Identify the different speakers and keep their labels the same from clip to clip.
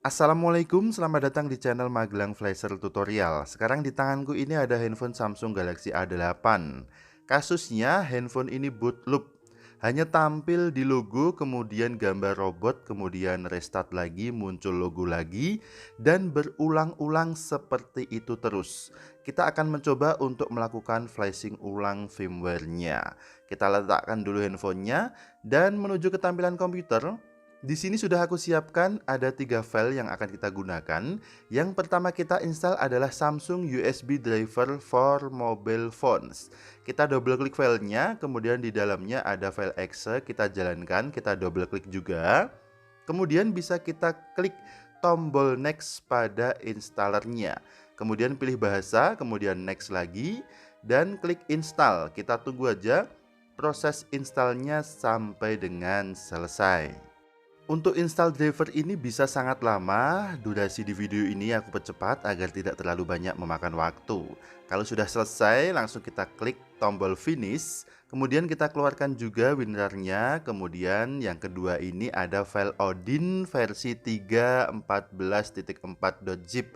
Speaker 1: Assalamualaikum, selamat datang di channel Magelang Flasher Tutorial. Sekarang di tanganku ini ada handphone Samsung Galaxy A8. Kasusnya handphone ini boot loop. Hanya tampil di logo, kemudian gambar robot, kemudian restart lagi, muncul logo lagi, dan berulang-ulang seperti itu terus. Kita akan mencoba untuk melakukan flashing ulang firmware-nya. Kita letakkan dulu handphonenya dan menuju ke tampilan komputer. Di sini sudah aku siapkan ada 3 file yang akan kita gunakan. Yang pertama kita install adalah Samsung USB Driver for Mobile Phones. Kita double klik filenya, kemudian di dalamnya ada file exe, kita jalankan, kita double klik juga. Kemudian bisa kita klik tombol next pada installernya. Kemudian pilih bahasa, kemudian next lagi, dan klik install. Kita tunggu aja proses installnya sampai dengan selesai. Untuk install driver ini bisa sangat lama, durasi di video ini aku percepat agar tidak terlalu banyak memakan waktu. Kalau sudah selesai, langsung kita klik tombol finish, kemudian kita keluarkan juga WinRAR-nya, kemudian yang kedua ini ada file Odin versi 3.14.4.zip.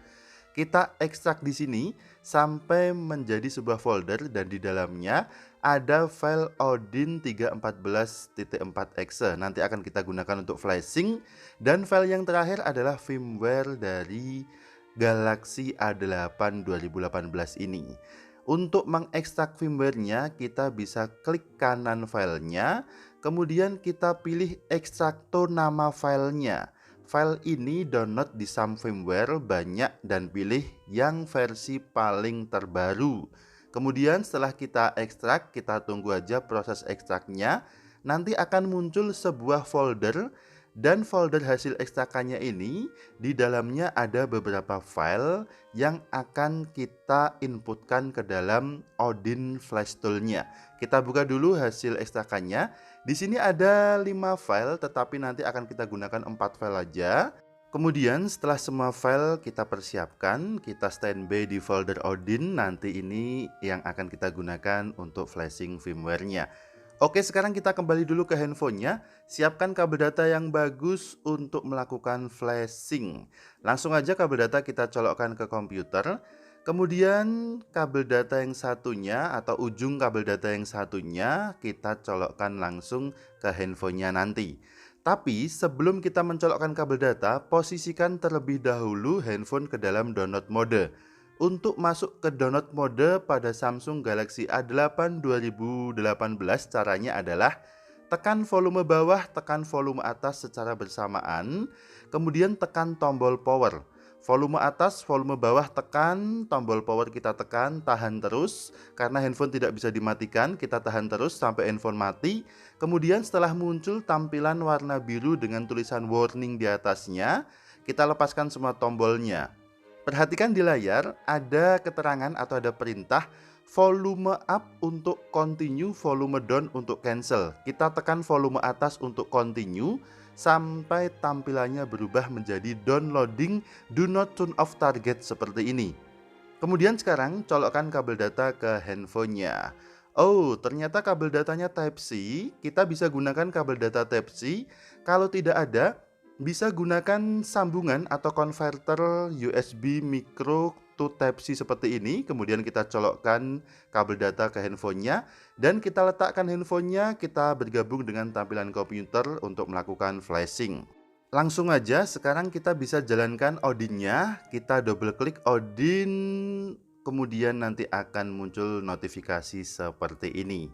Speaker 1: Kita ekstrak di sini sampai menjadi sebuah folder dan di dalamnya ada file Odin 3.14.4exe. Nanti akan kita gunakan untuk flashing, dan file yang terakhir adalah firmware dari Galaxy A8 2018 ini. Untuk mengekstrak firmware-nya, kita bisa klik kanan filenya, kemudian kita pilih ekstraktor nama filenya. File ini download di Sam Firmware banyak dan pilih yang versi paling terbaru. Kemudian setelah kita ekstrak, kita tunggu aja proses ekstraknya. Nanti akan muncul sebuah folder, dan folder hasil ekstrakannya ini di dalamnya ada beberapa file yang akan kita inputkan ke dalam Odin Flash Tool-nya. Kita buka dulu hasil ekstrakannya. Di sini ada 5 file, tetapi nanti akan kita gunakan 4 file aja. Kemudian setelah semua file kita persiapkan, kita standby di folder Odin. Nanti ini yang akan kita gunakan untuk flashing firmware-nya. Oke, sekarang kita kembali dulu ke handphonenya. Siapkan kabel data yang bagus untuk melakukan flashing. Langsung aja kabel data kita colokkan ke komputer. Kemudian kabel data yang satunya atau ujung kabel data yang satunya kita colokkan langsung ke handphonenya nanti. Tapi sebelum kita mencolokkan kabel data, posisikan terlebih dahulu handphone ke dalam download mode. Untuk masuk ke download mode pada Samsung Galaxy A8 2018, caranya adalah tekan volume bawah, tekan volume atas secara bersamaan, kemudian tekan tombol power. Volume atas, volume bawah tekan, tombol power kita tekan, tahan terus. Karena handphone tidak bisa dimatikan, kita tahan terus sampai handphone mati. Kemudian setelah muncul tampilan warna biru dengan tulisan warning di atasnya, kita lepaskan semua tombolnya. Perhatikan di layar ada keterangan atau ada perintah volume up untuk continue, volume down untuk cancel. Kita tekan volume atas untuk continue sampai tampilannya berubah menjadi downloading do not turn off target seperti ini. Kemudian sekarang colokkan kabel data ke handphonenya. Oh, ternyata kabel datanya Type-C. Kita bisa gunakan kabel data Type-C. Kalau tidak ada, bisa gunakan sambungan atau konverter USB micro to Type-C seperti ini. Kemudian kita colokkan kabel data ke handphonenya, dan kita letakkan handphonenya, kita bergabung dengan tampilan komputer untuk melakukan flashing. Langsung aja sekarang kita bisa jalankan Odinnya. Kita double klik Odin, kemudian nanti akan muncul notifikasi seperti ini.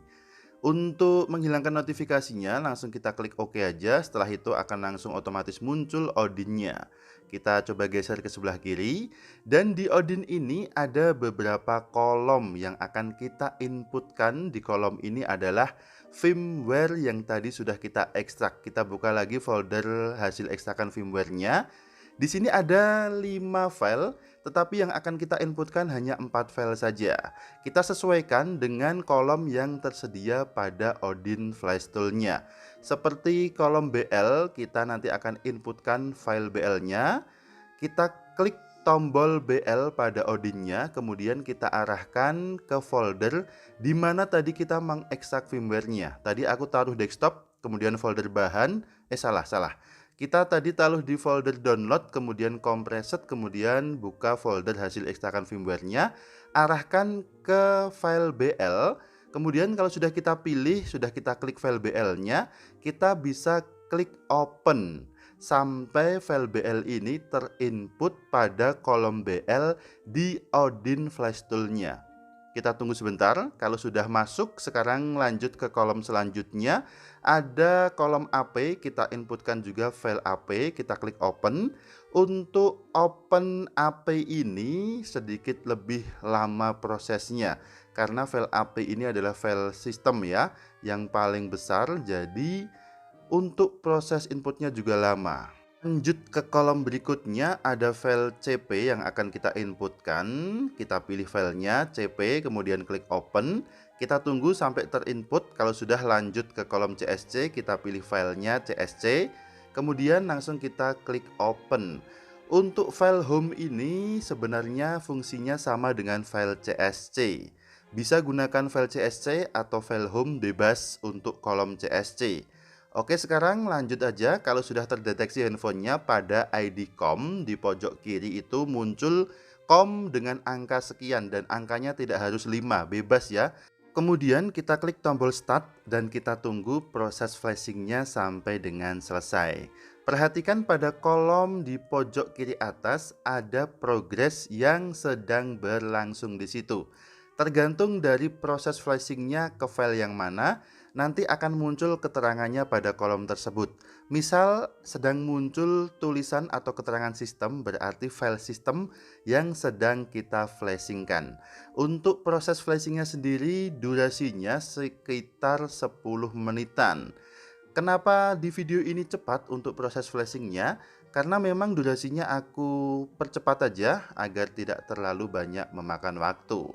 Speaker 1: Untuk menghilangkan notifikasinya, langsung kita klik OK aja. Setelah itu akan langsung otomatis muncul Odinnya. Kita coba geser ke sebelah kiri, dan di Odin ini ada beberapa kolom yang akan kita inputkan. Di kolom ini adalah firmware yang tadi sudah kita ekstrak. Kita buka lagi folder hasil ekstrakan firmware-nya. Di sini ada 5 file, tetapi yang akan kita inputkan hanya 4 file saja. Kita sesuaikan dengan kolom yang tersedia pada Odin Flash Tool-nya. Seperti kolom BL, kita nanti akan inputkan file BL-nya. Kita klik tombol BL pada Odin-nya, kemudian kita arahkan ke folder di mana tadi kita mengekstrak firmware-nya. Tadi aku taruh desktop, kemudian folder bahan, salah. Kita tadi taruh di folder download, kemudian compressed, kemudian buka folder hasil ekstrakan firmware-nya, arahkan ke file BL. Kemudian kalau sudah kita pilih, sudah kita klik file BL-nya, kita bisa klik open sampai file BL ini terinput pada kolom BL di Odin Flash Tool-nya. Kita tunggu sebentar. Kalau sudah masuk, sekarang lanjut ke kolom selanjutnya. Ada kolom AP, kita inputkan juga file AP, kita klik open. Untuk open AP ini sedikit lebih lama prosesnya, karena file AP ini adalah file sistem ya, yang paling besar, jadi untuk proses inputnya juga lama. Lanjut ke kolom berikutnya, ada file CP yang akan kita inputkan. Kita pilih filenya CP, kemudian klik open. Kita tunggu sampai terinput. Kalau sudah lanjut ke kolom CSC, kita pilih filenya CSC, kemudian langsung kita klik open. Untuk file home ini sebenarnya fungsinya sama dengan file CSC. Bisa gunakan file CSC atau file home bebas untuk kolom CSC. Oke, sekarang lanjut aja. Kalau sudah terdeteksi handphonenya, pada ID COM di pojok kiri itu muncul COM dengan angka sekian, dan angkanya tidak harus 5, bebas ya. Kemudian kita klik tombol start dan kita tunggu proses flashingnya sampai dengan selesai. Perhatikan pada kolom di pojok kiri atas ada progres yang sedang berlangsung di situ. Tergantung dari proses flashingnya ke file yang mana, nanti akan muncul keterangannya pada kolom tersebut. Misal sedang muncul tulisan atau keterangan sistem, berarti file sistem yang sedang kita flashingkan. Untuk proses flashingnya sendiri durasinya sekitar 10 menitan. Kenapa di video ini cepat untuk proses flashingnya? Karena memang durasinya aku percepat aja agar tidak terlalu banyak memakan waktu.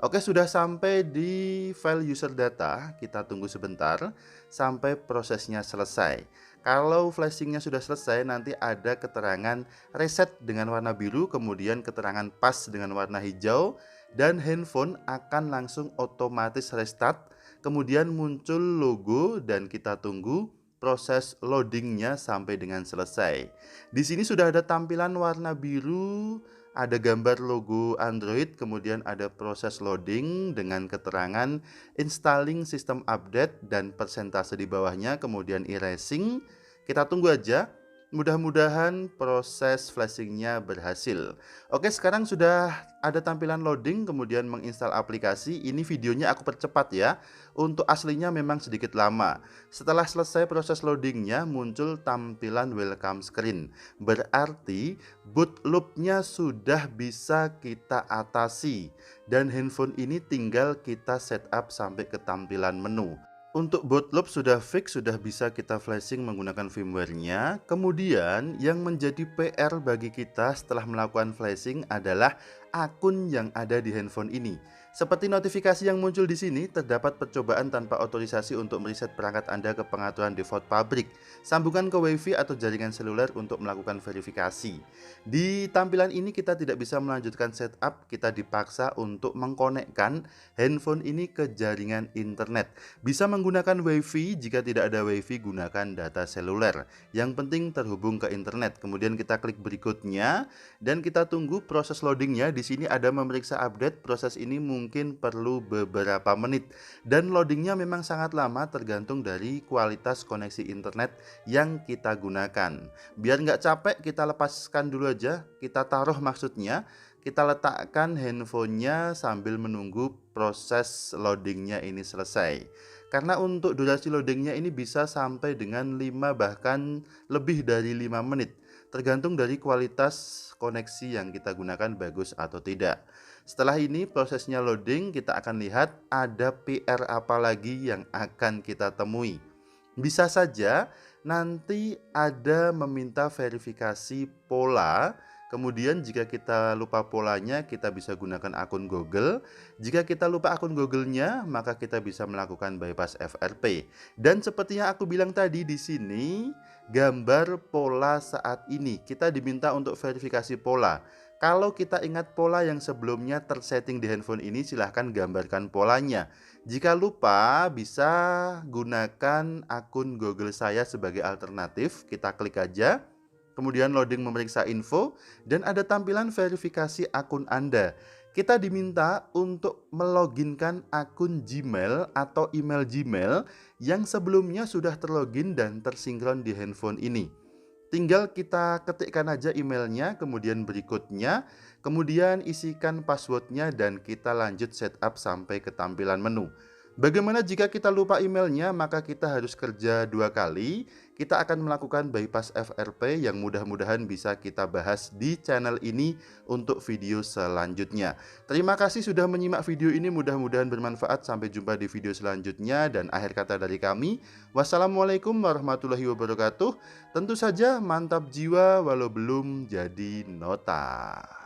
Speaker 1: Oke, sudah sampai di file user data. Kita tunggu sebentar sampai prosesnya selesai. Kalau flashingnya sudah selesai, nanti ada keterangan reset dengan warna biru, kemudian keterangan pas dengan warna hijau, dan handphone akan langsung otomatis restart. Kemudian muncul logo dan kita tunggu proses loadingnya sampai dengan selesai. Di sini sudah ada tampilan warna biru, ada gambar logo Android, kemudian ada proses loading dengan keterangan installing system update dan persentase di bawahnya, kemudian erasing. Kita tunggu aja. Mudah-mudahan proses flashingnya berhasil. Oke, sekarang sudah ada tampilan loading, kemudian menginstal aplikasi. Ini videonya aku percepat ya. Untuk aslinya memang sedikit lama. Setelah selesai proses loadingnya, muncul tampilan welcome screen. Berarti boot loop-nya sudah bisa kita atasi. Dan handphone ini tinggal kita setup sampai ke tampilan menu. Untuk boot loop sudah fix, sudah bisa kita flashing menggunakan firmware-nya. Kemudian yang menjadi PR bagi kita setelah melakukan flashing adalah akun yang ada di handphone ini. Seperti notifikasi yang muncul di sini, terdapat percobaan tanpa otorisasi untuk mereset perangkat Anda ke pengaturan default pabrik. Sambungan ke WiFi atau jaringan seluler untuk melakukan verifikasi. Di tampilan ini kita tidak bisa melanjutkan setup, kita dipaksa untuk mengkonekkan handphone ini ke jaringan internet. Bisa menggunakan WiFi, jika tidak ada WiFi gunakan data seluler. Yang penting terhubung ke internet. Kemudian kita klik berikutnya dan kita tunggu proses loadingnya. Di sini ada memeriksa update. Proses ini mungkin perlu beberapa menit dan loadingnya memang sangat lama tergantung dari kualitas koneksi internet yang kita gunakan. Biar nggak capek, kita lepaskan dulu aja. Kita taruh maksudnya. Kita letakkan handphonenya sambil menunggu proses loadingnya ini selesai. Karena untuk durasi loadingnya ini bisa sampai dengan 5 bahkan lebih dari 5 menit. Tergantung dari kualitas koneksi yang kita gunakan bagus atau tidak. Setelah ini prosesnya loading, kita akan lihat ada PR apa lagi yang akan kita temui. Bisa saja nanti ada meminta verifikasi pola. Kemudian jika kita lupa polanya, kita bisa gunakan akun Google. Jika kita lupa akun Google-nya, maka kita bisa melakukan bypass FRP. Dan seperti yang aku bilang tadi di sini, gambar pola saat ini. Kita diminta untuk verifikasi pola. Kalau kita ingat pola yang sebelumnya tersetting di handphone ini, silahkan gambarkan polanya. Jika lupa, bisa gunakan akun Google saya sebagai alternatif. Kita klik aja. Kemudian loading memeriksa info dan ada tampilan verifikasi akun Anda. Kita diminta untuk meloginkan akun Gmail atau email Gmail yang sebelumnya sudah terlogin dan tersinkron di handphone ini. Tinggal kita ketikkan aja emailnya, kemudian berikutnya, kemudian isikan passwordnya dan kita lanjut setup sampai ke tampilan menu. Bagaimana jika kita lupa emailnya? Maka kita harus kerja 2 kali. Kita akan melakukan bypass FRP yang mudah-mudahan bisa kita bahas di channel ini untuk video selanjutnya. Terima kasih sudah menyimak video ini, mudah-mudahan bermanfaat. Sampai jumpa di video selanjutnya dan akhir kata dari kami, wassalamualaikum warahmatullahi wabarakatuh. Tentu saja mantap jiwa walau belum jadi nota.